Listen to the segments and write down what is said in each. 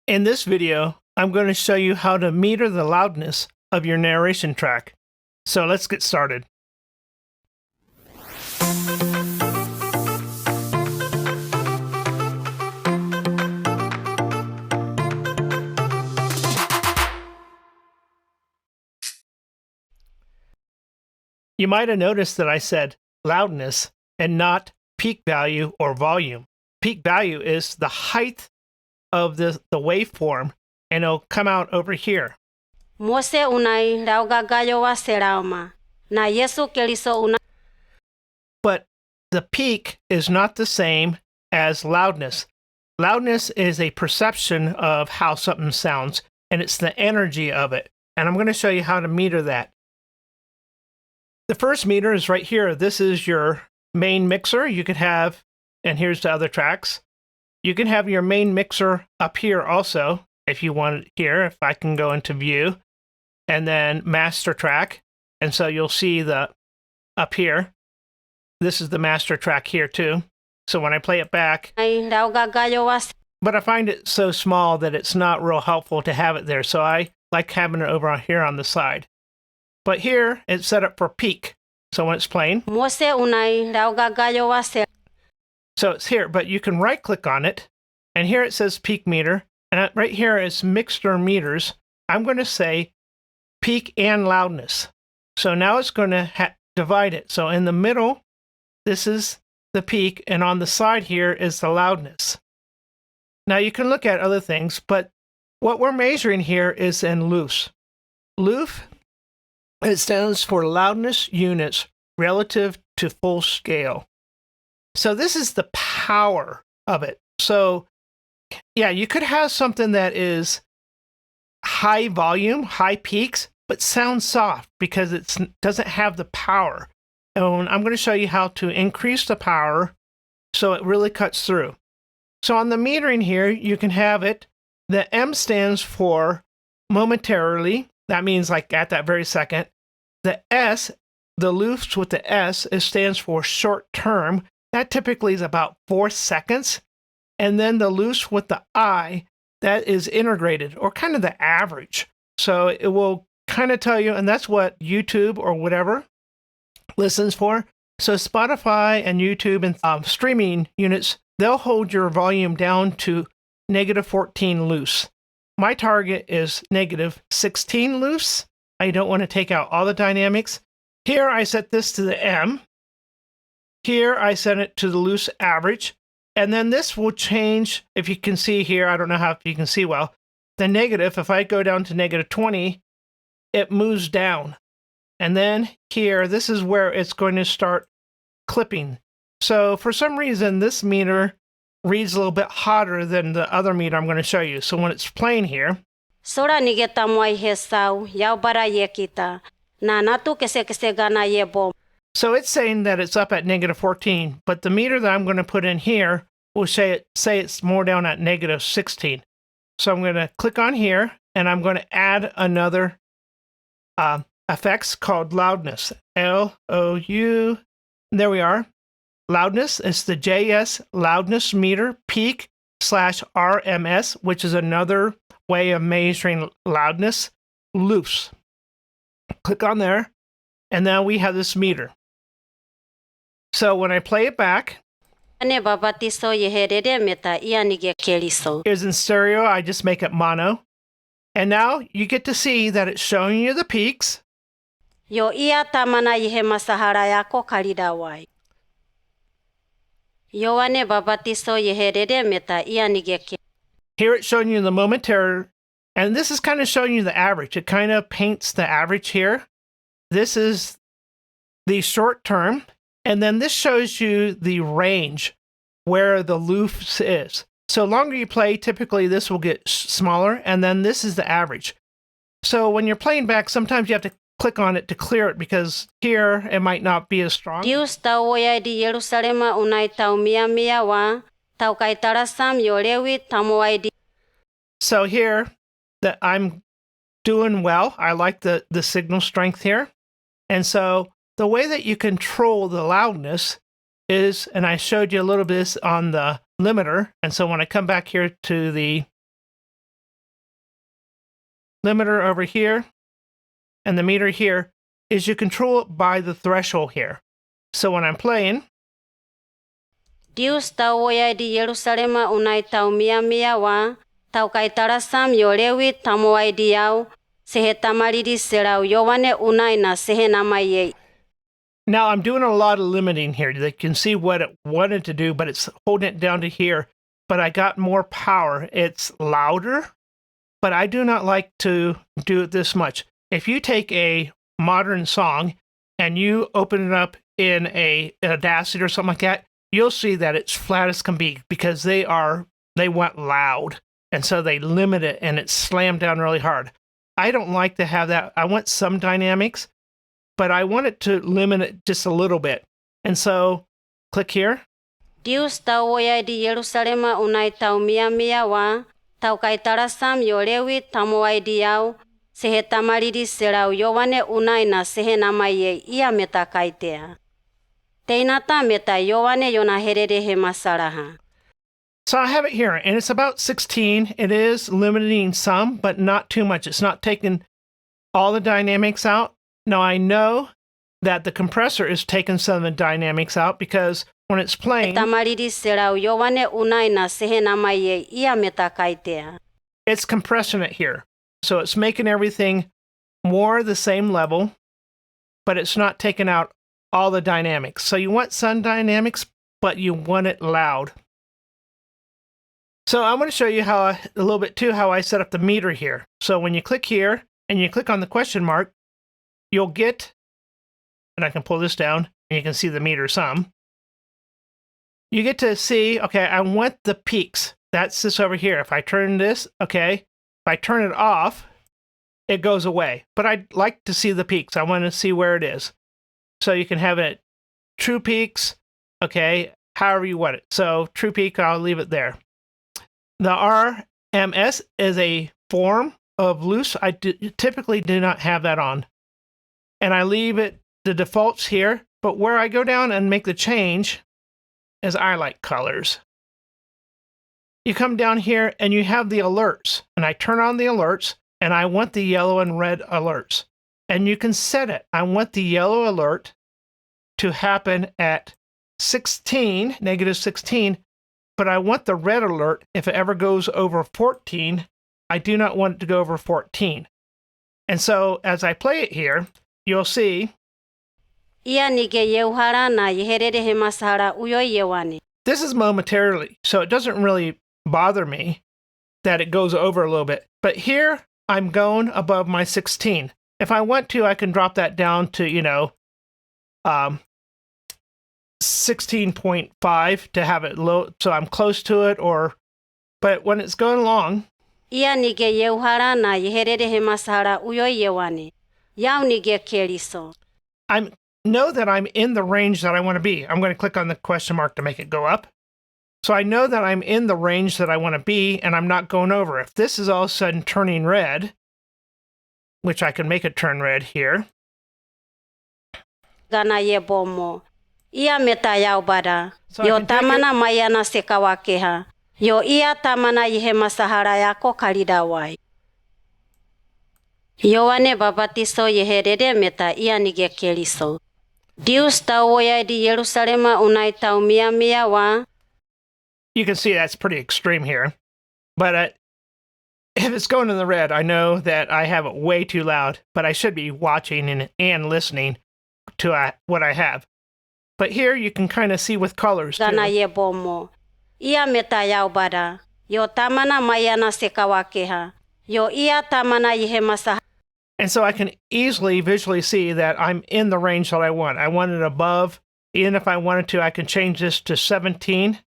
In this video, I'm going to show you how to meter the loudness of your narration track. So let's get started. You might have noticed that I said loudness and not peak value or volume. Peak value is the height of the waveform, and it'll come out over here. But the peak is not the same as loudness. Loudness is a perception of how something sounds, and it's the energy of it. And I'm going to show you how to meter that. The first meter is right here. This is your main mixer. You could have, and here's the other tracks. You can have your main mixer up here also, if you want it here. If I can go into view, and then master track. And so you'll see the up here. This is the master track here too. So when I play it back, but I find it so small that it's not real helpful to have it there. So I like having it over here on the side. But here it's set up for peak. So when it's playing, so it's here, but you can right click on it, and here it says peak meter, and right here is mixer meters. I'm going to say peak and loudness. So now it's going to divide it. So in the middle, this is the peak, and on the side here is the loudness. Now you can look at other things, but what we're measuring here is in LUFS. LUFS, it stands for loudness units relative to full scale. So this is the power of it. So yeah, you could have something that is high volume, high peaks, but sounds soft because it doesn't have the power. And I'm going to show you how to increase the power so it really cuts through. So on the metering here, you can have it. The M stands for momentarily. That means like at that very second. The S, the LUFS with the S, it stands for short term. That typically is about 4 seconds. And then the LUFS with the I, that is integrated, or kind of the average. So it will kind of tell you, and that's what YouTube or whatever listens for. So Spotify and YouTube and streaming units, they'll hold your volume down to -14 LUFS. My target is -16 LUFS. I don't want to take out all the dynamics. Here I set this to the M. Here I set it to the LUFS average. And then this will change, if you can see here, I don't know how if you can see well, the negative, if I go down to -20, it moves down. And then here, this is where it's going to start clipping. So for some reason, this meter reads a little bit hotter than the other meter I'm going to show you. So when it's playing here, so it's saying that it's up at -14, but the meter that I'm going to put in here will say it's more down at -16. So I'm going to click on here, and I'm going to add another effects called loudness. L-O-U. There we are. Loudness is the JS Loudness Meter Peak /RMS, which is another way of measuring loudness. LUFS. Click on there, and now we have this meter. So when I play it back, here's in stereo, I just make it mono. And now you get to see that it's showing you the peaks. Here it's showing you the momentary, and this is kind of showing you the average. It kind of paints the average here. This is the short term. And then this shows you the range where the LUFS is. So longer you play, typically this will get smaller, and then this is the average. So when you're playing back, sometimes you have to click on it to clear it because here it might not be as strong. So here that I'm doing well. I like the signal strength here. And so the way that you control the loudness is, and I showed you a little bit on the limiter, and so when I come back here to the limiter over here and the meter here is you control it by the threshold here. So when I'm playing, Dius tau woyai di Yerusalema unai tau mia wa, tau kai tarasam yo lewi tamuai diau, sehe tamaridi serau yowane unai na sehe namaye. now I'm doing a lot of limiting here. You can see what it wanted to do, but it's holding it down to here. But I got more power. It's louder, but I do not like to do it this much. If you take a modern song and you open it up in an Audacity or something like that, you'll see that it's flat as can be because they want loud. And so they limit it and it's slammed down really hard. I don't like to have that. I want some dynamics, but I want it to limit it just a little bit. And so click here. Dius tau woyai di Yerusalema unai tau mia wa, tau kai tarasam yo lewi tamuai diau, sehe tamaridi serau yowane unai na sehe namaye ia meta kaitea. Teinata meta yowane yona herere he masaraha. So I have it here, and it's about 16. It is limiting some, but not too much. It's not taking all the dynamics out. Now I know that the compressor is taking some of the dynamics out because when it's playing, it's compressing it here. So it's making everything more the same level, but it's not taking out all the dynamics. So you want some dynamics, but you want it loud. So I'm going to show you how a little bit too how I set up the meter here. So when you click here and you click on the question mark, you'll get, and I can pull this down and you can see the meter sum. You get to see, okay, I want the peaks. That's this over here. If I turn this, okay, if I turn it off, it goes away. But I'd like to see the peaks. I want to see where it is. So you can have it true peaks, okay, however you want it. So true peak, I'll leave it there. The RMS is a form of LUFS. I typically do not have that on. And I leave it the defaults here, but where I go down and make the change is I like colors. You come down here and you have the alerts, and I turn on the alerts and I want the yellow and red alerts. And you can set it. I want the yellow alert to happen at 16, negative 16, but I want the red alert, if it ever goes over 14, I do not want it to go over 14. And so as I play it here, you'll see this is momentarily, so it doesn't really bother me that it goes over a little bit. But here, I'm going above my 16. If I want to, I can drop that down to, 16.5 to have it low, so I'm close to it, but when it's going along, I know that I'm in the range that I want to be. I'm going to click on the question mark to make it go up. So I know that I'm in the range that I want to be, and I'm not going over. If this is all of a sudden turning red, which I can make it turn red here. So Yoane babatiso yeherere meta ianige keliso. Dius tau woyai di Yerusalema unai tau mia wa. You can see that's pretty extreme here. But if it's going in the red, I know that I have it way too loud, but I should be watching and listening to what I have. But here you can kind of see with colors too. Ia meta yaubada. Yo tamana mayana sekawakeha. Yo ia tamana yehemasa. And so I can easily visually see that I'm in the range that I want. I want it above. Even if I wanted to, I can change this to 17.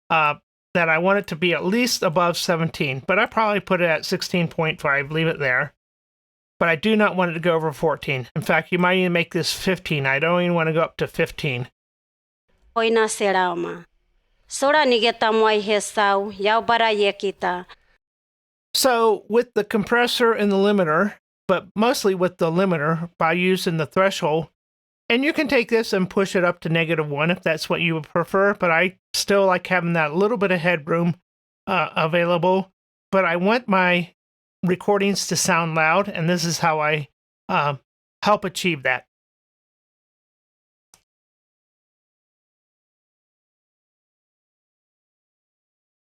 That I want it to be at least above 17. But I probably put it at 16.5, leave it there. But I do not want it to go over 14. In fact, you might even make this 15. I don't even want to go up to 15. Oina serauma. Sora nigeta moi hesau, yaubara yekita. So with the compressor and the limiter, but mostly with the limiter by using the threshold, and you can take this and push it up to -1 if that's what you would prefer, but I still like having that little bit of headroom available. But I want my recordings to sound loud, and this is how I help achieve that.